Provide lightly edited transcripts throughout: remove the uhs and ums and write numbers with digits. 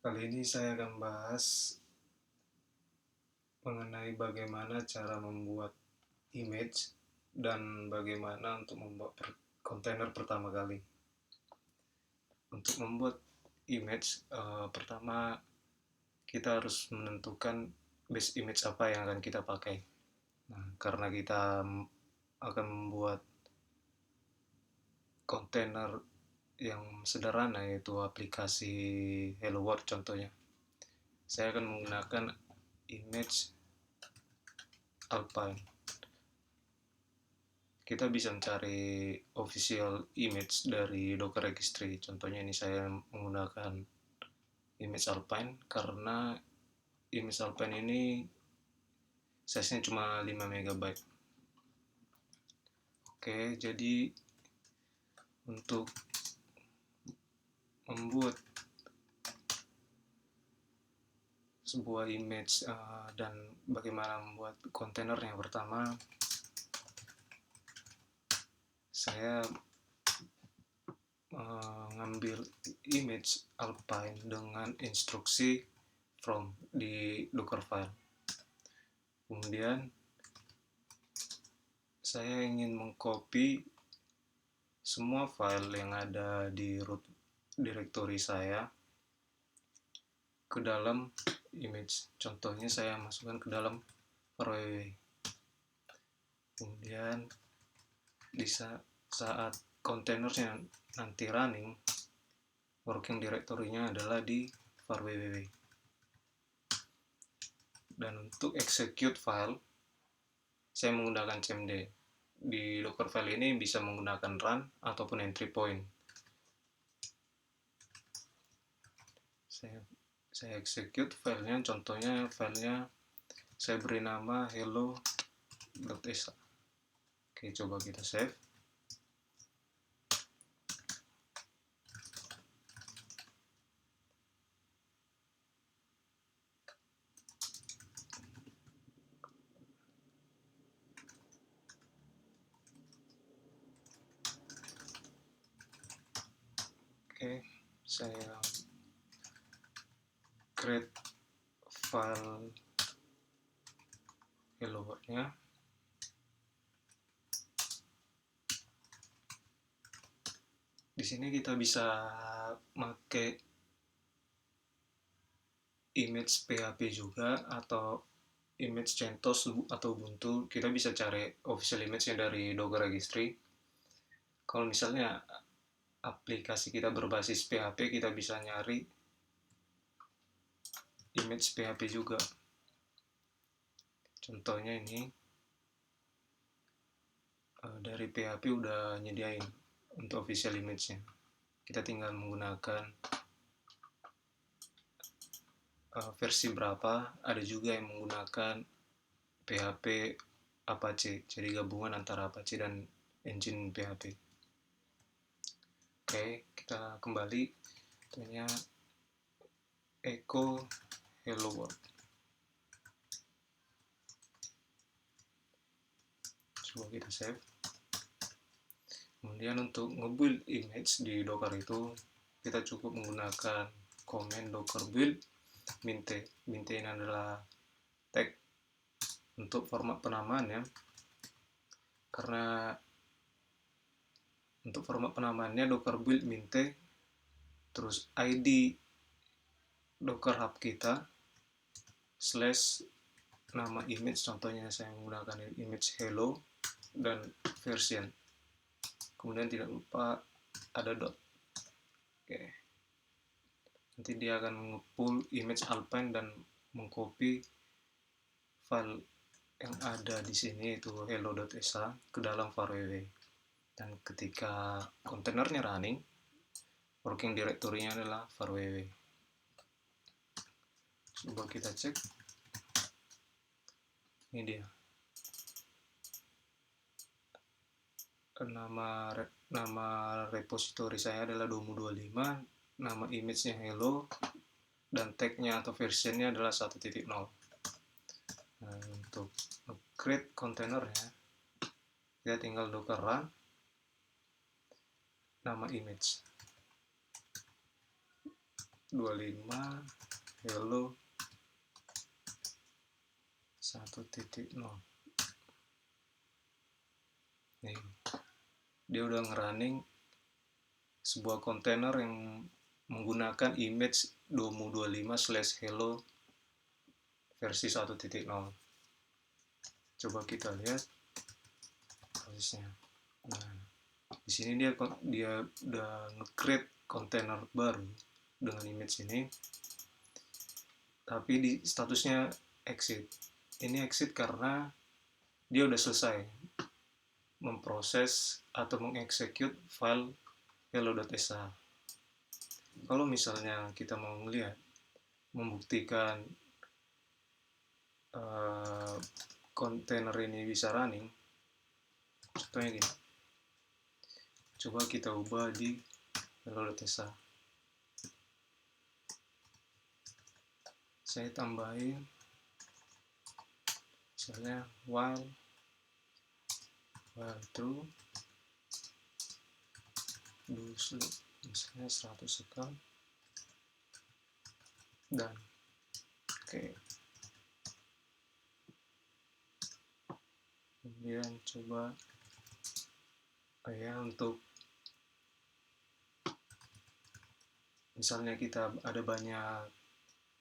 Kali ini saya akan bahas mengenai bagaimana cara membuat image dan bagaimana untuk membuat kontainer pertama kali. Untuk membuat image, pertama kita harus menentukan base image apa yang akan kita pakai. Nah, karena kita akan membuat kontainer yang sederhana, yaitu aplikasi Hello World contohnya. Saya akan menggunakan image Alpine. Kita bisa mencari official image dari Docker Registry. Contohnya ini saya menggunakan image Alpine karena image Alpine ini size-nya cuma 5 MB. Oke, jadi untuk membuat sebuah image dan bagaimana membuat kontainer yang pertama, saya mengambil image Alpine dengan instruksi from di Docker file. Kemudian saya ingin mengcopy semua file yang ada di root directory saya ke dalam image. Contohnya saya masukkan ke dalam var.ww. Kemudian di saat kontainernya nanti running, working directory-nya adalah di var.ww. Dan untuk execute file, saya menggunakan cmd. Di Docker file ini bisa menggunakan run ataupun entry point. Saya execute filenya, contohnya filenya saya beri nama hello.sh. Oke, coba kita save. Oke, saya create file hello world-nya. Di sini kita bisa pakai image PHP juga atau image CentOS atau Ubuntu. Kita bisa cari official image-nya dari Docker Registry. Kalau misalnya aplikasi kita berbasis PHP, kita bisa nyari image PHP juga. Contohnya ini dari PHP udah nyediain untuk official image-nya. Kita tinggal menggunakan versi berapa. Ada juga yang menggunakan PHP Apache, jadi gabungan antara Apache dan engine PHP. Oke, kita kembali. Tanya echo hello world. Coba kita save. Kemudian untuk nge-build image di Docker itu, kita cukup menggunakan command docker build minte. Minte ini adalah tag untuk format penamaannya. Karena untuk format penamaannya docker build minte, terus id docker hub kita, slash nama image, contohnya saya menggunakan image hello, dan version. Kemudian tidak lupa ada dot. Oke. Nanti dia akan nge-pull image Alpine dan mengcopy file yang ada di sini, itu hello.sh, ke dalam var.ww. Dan ketika kontainernya running, working directory-nya adalah var.ww. Coba kita cek. Ini dia. Nama repository saya adalah domu25, nama image-nya hello, dan tag-nya atau version-nya adalah 1.0. Nah, untuk create kontainernya, kita tinggal docker run nama image. 25 hello 1.0. Nih, dia udah ngerunning sebuah kontainer yang menggunakan image domu25/hello versi 1.0. Coba kita lihat prosesnya. Nah, di sini dia udah nge-create kontainer baru dengan image ini, tapi di statusnya exit. Ini exit karena dia udah selesai memproses atau mengeksekut file hello.sh. Kalau misalnya kita mau melihat, membuktikan kontainer ini bisa running, contohnya gini, coba kita ubah di hello.sh. Saya tambahin misalnya while true do sleep, misalnya 100 second, dan oke. Kemudian coba untuk misalnya kita ada banyak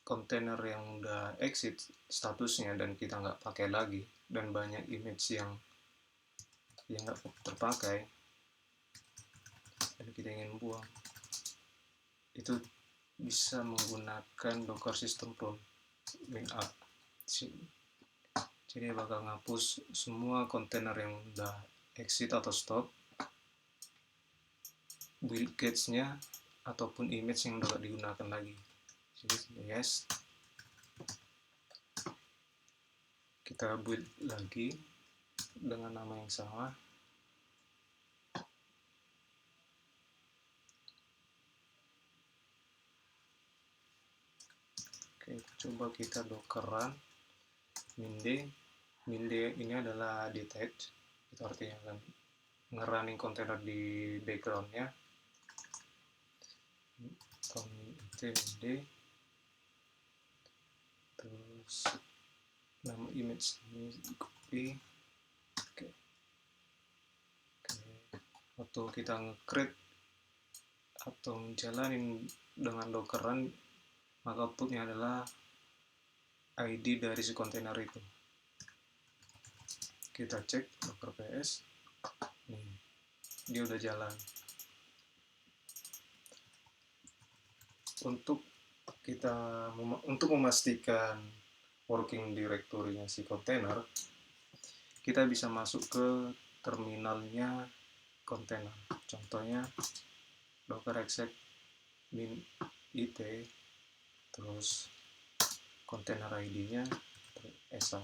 kontainer yang udah exit statusnya dan kita nggak pakai lagi, dan banyak image yang nggak terpakai dan kita ingin buang, itu bisa menggunakan Docker System Run min-up. Jadi bakal ngapus semua kontainer yang udah exit atau stop, build cache-nya ataupun image yang udah digunakan lagi. Jadi yes, kita build lagi dengan nama yang sama. Oke, coba kita docker run min-d. Min-d ini adalah detach, itu artinya kan ngerunning kontainer di backgroundnya. min-d, terus nama image ini copy. Oke. Waktu kita nge-create atau jalanin dengan docker run, maka outputnya adalah ID dari si kontainer itu. Kita cek docker ps, nih, dia udah jalan. Untuk memastikan working directory-nya si kontainer, kita bisa masuk ke terminalnya kontainer. Contohnya docker exec min it, terus kontainer ID-nya esa.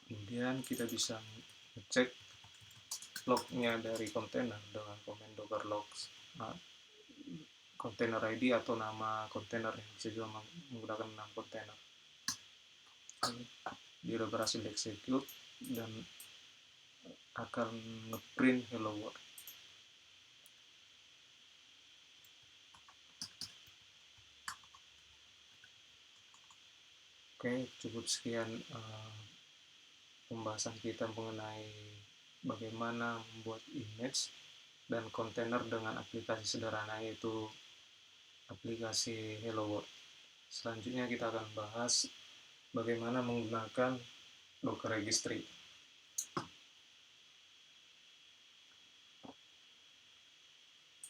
Kemudian kita bisa ngecek lognya dari kontainer dengan komen docker logs kontainer ID atau nama kontainer, yang bisa juga menggunakan nama kontainer. Dia udah berhasil execute dan akan ngeprint hello world. Oke, cukup sekian pembahasan kita mengenai bagaimana membuat image dan kontainer dengan aplikasi sederhana, yaitu aplikasi Hello World. Selanjutnya kita akan bahas bagaimana menggunakan Docker Registry.